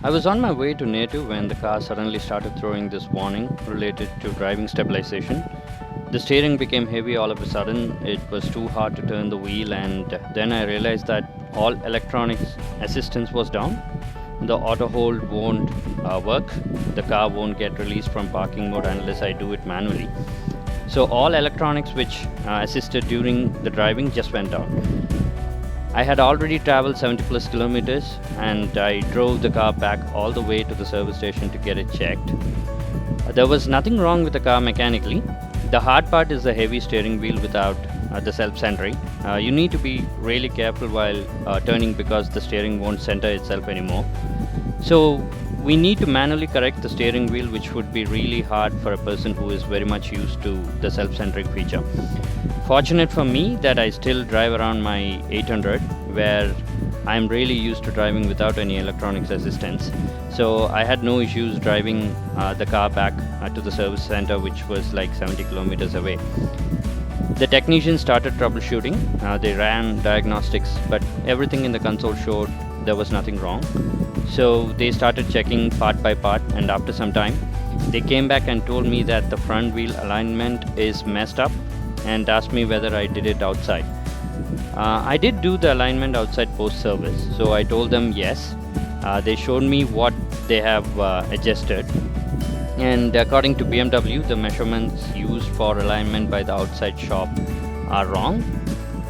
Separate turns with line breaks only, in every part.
I was on my way to native when the car suddenly started throwing this warning related to driving stabilization. The steering became heavy all of a sudden. It was too hard to turn the wheel, and then I realized that all electronics assistance was down. The auto hold won't work. The car won't get released from parking mode unless I do it manually. So all electronics which assisted during the driving just went down. I had already traveled 70 plus kilometers and I drove the car back all the way to the service station to get it checked. There was nothing wrong with the car mechanically. The hard part is the heavy steering wheel without the self-centering. You need to be really careful while turning because the steering won't center itself anymore. So we need to manually correct the steering wheel, which would be really hard for a person who is very much used to the self-centering feature. Fortunate for me that I still drive around my 800 where I'm really used to driving without any electronics assistance. So I had no issues driving the car back to the service center, which was like 70 kilometers away. The technicians started troubleshooting. They ran diagnostics, but everything in the console showed there was nothing wrong. So they started checking part by part, and after some time, they came back and told me that the front wheel alignment is messed up and asked me whether I did it outside. I did do the alignment outside post service, so I told them yes. They showed me what they have adjusted, and according to BMW, the measurements used for alignment by the outside shop are wrong,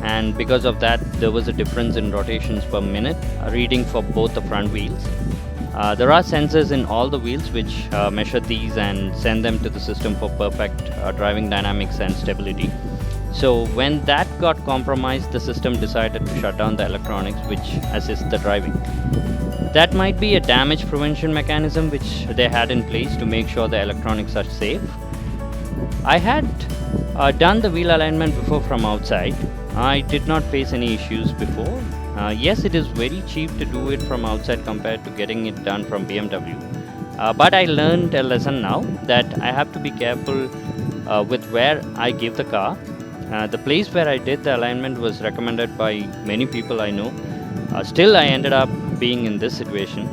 and because of that, there was a difference in rotations per minute reading for both the front wheels. There are sensors in all the wheels which measure these and send them to the system for perfect driving dynamics and stability. So when that got compromised, the system decided to shut down the electronics which assist the driving. That might be a damage prevention mechanism which they had in place to make sure the electronics are safe. I had done the wheel alignment before from outside. I did not face any issues before. Yes, it is very cheap to do it from outside compared to getting it done from BMW. But I learned a lesson now that I have to be careful with where I give the car. The place where I did the alignment was recommended by many people I know. Still, I ended up being in this situation.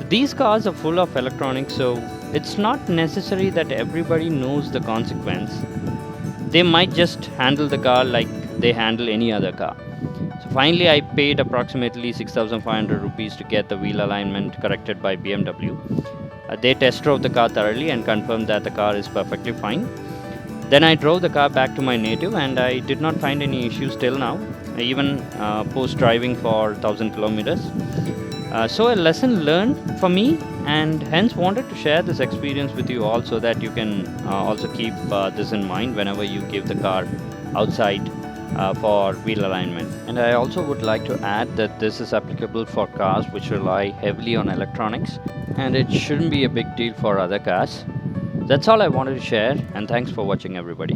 These cars are full of electronics, so it's not necessary that everybody knows the consequence. They might just handle the car like they handle any other car. So finally, I paid approximately 6,500 rupees to get the wheel alignment corrected by BMW. They test drove the car thoroughly and confirmed that the car is perfectly fine. Then I drove the car back to my native and I did not find any issues till now, even post driving for 1000 kilometers. So a lesson learned for me, and hence wanted to share this experience with you all so that you can also keep this in mind whenever you give the car outside for wheel alignment. And I also would like to add that this is applicable for cars which rely heavily on electronics, and it shouldn't be a big deal for other cars. That's all I wanted to share, and thanks for watching everybody.